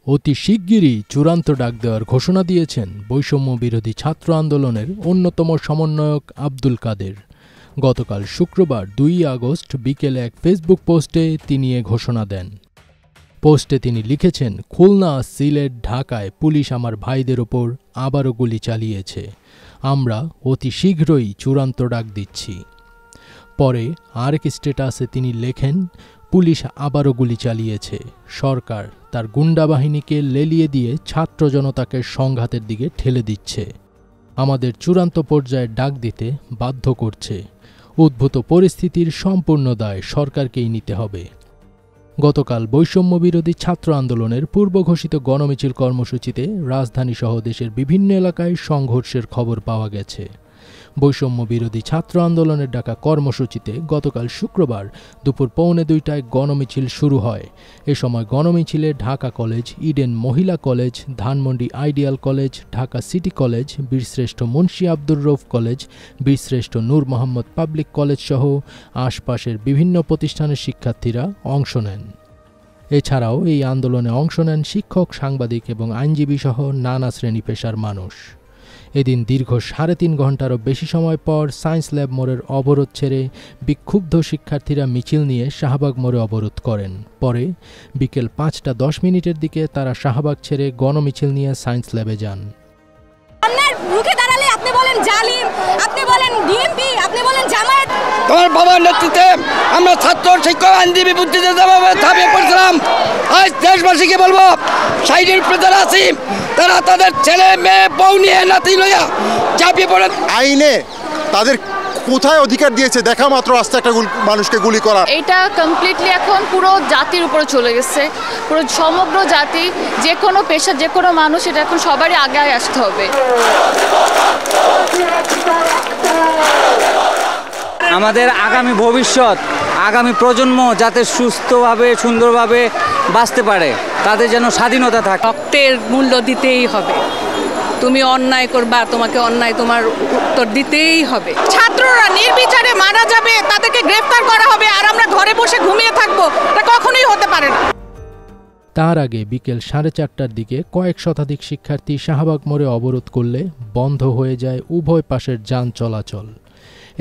অতি শিগগিরই চূড়ান্ত ডাক দেওয়ার ঘোষণা দিয়েছেন বৈষম্য বিরোধী ছাত্র আন্দোলনের অন্যতম সমন্বয়ক আব্দুল কাদের। গতকাল শুক্রবার 2 আগস্ট বিকেলে এক ফেসবুক পোস্টে তিনি এ ঘোষণা দেন। পোস্টে তিনি লিখেছেন, খুলনা, সিলেট, ঢাকায় পুলিশ আমার ভাইদের ওপর আবারও গুলি চালিয়েছে। আমরা অতি শীঘ্রই চূড়ান্ত ডাক দিচ্ছি। পরে আরেক স্ট্যাটাসে তিনি লেখেন, পুলিশ আবারও গুলি চালিয়েছে। সরকার তার গুন্ডা বাহিনীকে লেলিয়ে দিয়ে ছাত্র জনতাকে সংঘাতের দিকে ঠেলে দিচ্ছে, আমাদের চূড়ান্ত পর্যায়ে ডাক দিতে বাধ্য করছে। উদ্ভূত পরিস্থিতির সম্পূর্ণ দায় সরকারকেই নিতে হবে। গতকাল বৈষম্য বিরোধী ছাত্র আন্দোলনের পূর্ব ঘোষিত গণমিছিল কর্মসূচিতে রাজধানীসহ দেশের বিভিন্ন এলাকায় সংঘর্ষের খবর পাওয়া গেছে। বৈষম্য বিরোধী ছাত্র আন্দোলনের ডাকা কর্মসূচিতে গতকাল শুক্রবার দুপুর 1:45টায় গণমিছিল শুরু হয়। এ সময় গণমিছিলে ঢাকা কলেজ, ইডেন মহিলা college, Dhanmondi ideal college, Dhaka city college, বীরশ্রেষ্ঠ মুন্সী আব্দুর রউফ কলেজ, বীরশ্রেষ্ঠ নূর মোহাম্মদ পাবলিক কলেজ সহ আশপাশের বিভিন্ন প্রতিষ্ঠানের শিক্ষার্থীরা অংশ নেন। এছাড়াও এই আন্দোলনে অংশ নেন শিক্ষক, সাংবাদিক এবং আইনজীবী সহ নানা শ্রেণী পেশার মানুষ। এদিন দীর্ঘ 3.5 ঘণ্টারও বেশি সময় পর সায়েন্স ল্যাব মোড়ের অবরোধ ছেড়ে বিক্ষুব্ধ শিক্ষার্থীরা মিছিল নিয়ে শাহবাগ মোড়ে অবরোধ করেন। পরে বিকেল 5:10 দিকে তারা শাহবাগ ছেড়ে গণমিছিল নিয়ে সায়েন্স ল্যাবে যান। রুখে দাঁড়ালে আপনি বলেন জালিম, আপনি বলেন বিএনপি, আপনি বলেন জামায়াত। তোমার বাবার নেতৃত্বে আমরা ছাত্র, শিক্ষক, আইনজীবী, বুদ্ধিজীবীভাবে ঝাঁপিয়ে পড়ছিলাম। আজ দেশবাসীকে বলবো, সাইডের প্রজারা আছি, তারা তাদের ছেলে, মেয়ে, বউ নিয়ে, নাতি লইয়া ঝাঁপিয়ে পড়েন। আইনে তাদের কোথায় অধিকার দিয়েছে দেখা মাত্র আস্তে একটা মানুষকে গুলি করা, এটা কমপ্লিটলি এখন পুরো জাতির উপরে চলে গেছে। পুরো সমগ্র জাতি, যে কোনো পেশা, যে কোনো মানুষ, এটা এখন সবারই আগে আসতে হবে। আমাদের আগামী ভবিষ্যৎ, আগামী প্রজন্ম যাতে সুস্থভাবে, সুন্দরভাবে বাঁচতে পারে, তাদের যেন স্বাধীনতা থাকে। রক্তের মূল্য দিতেই হবে। তুমি অন্যায় করবা, তোমাকে অন্যায় তোমার উত্তর দিতেই হবে। ছাত্ররা নির্বিচারে মারা যাবে, তাদেরকে গ্রেফতার করা হবে, আর আমরা ঘরে বসে ঘুমিয়ে থাকবো, এটা কখনোই হতে পারে না। তার আগে বিকেল 4:30টার দিকে কয়েক শতাধিক শিক্ষার্থী শাহবাগ মোড়ে অবরোধ করলে বন্ধ হয়ে যায় উভয় পাশের যান চলাচল।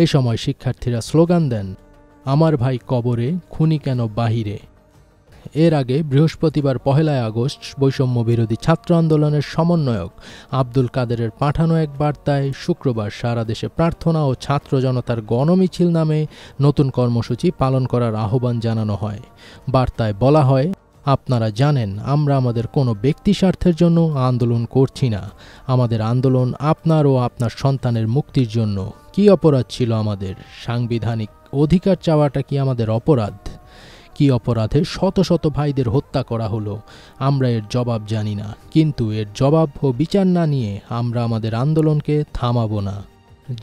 এ সময় শিক্ষার্থীরা স্লোগান দেন, আমার ভাই কবরে, খুনি কেন বাহিরে। এর আগে বৃহস্পতিবার 1 আগস্ট বৈষম্য বিরোধী ছাত্র আন্দোলনের সমন্বয়ক আব্দুল কাদেরের পাঠানো এক বার্তায় শুক্রবার সারা দেশে প্রার্থনা ও ছাত্র জনতার গণমিছিল নামে নতুন কর্মসূচি পালন করার আহ্বান জানানো হয়। বার্তায় বলা হয়, আপনারা জানেন আমরা আমাদের কোনো ব্যক্তি স্বার্থের জন্য আন্দোলন করছি না। আমাদের আন্দোলন আপনার ও আপনার সন্তানের মুক্তির জন্য। কি অপরাধ ছিল আমাদের? সাংবিধানিক অধিকার চাওয়াটা কি আমাদের অপরাধ? কি অপরাধে শত শত ভাইদের হত্যা করা হলো? আমরা এর জবাব জানি না, কিন্তু এর জবাব ও বিচার না নিয়ে আমরা আমাদের আন্দোলনকে থামাবো না।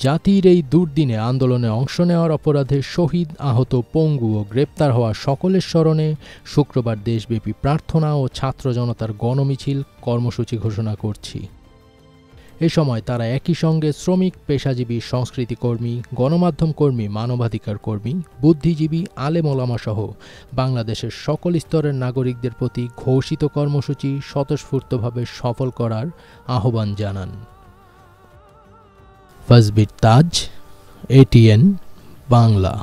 জাতির এই দুর্দিনে আন্দোলনে অংশ নেওয়ার অপরাধে শহীদ, আহত, পঙ্গু ও গ্রেপ্তার হওয়া সকলের স্মরণে শুক্রবার দেশব্যাপী প্রার্থনা ও ছাত্র জনতার গণমিছিল কর্মসূচি ঘোষণা করছি। এ সময় তারা একই সঙ্গে শ্রমিক, পেশাজীবী, সংস্কৃতি কর্মী, গণমাধ্যম কর্মী, মানবাধিকার কর্মী, বুদ্ধিজীবী, আলেম ওলামা সহ বাংলাদেশের সকল স্তরের নাগরিকদের প্রতি ঘোষিত কর্মসূচি স্বতঃস্ফূর্তভাবে সফল করার আহ্বান জানান। ফাজবির তাজ, ATN বাংলা।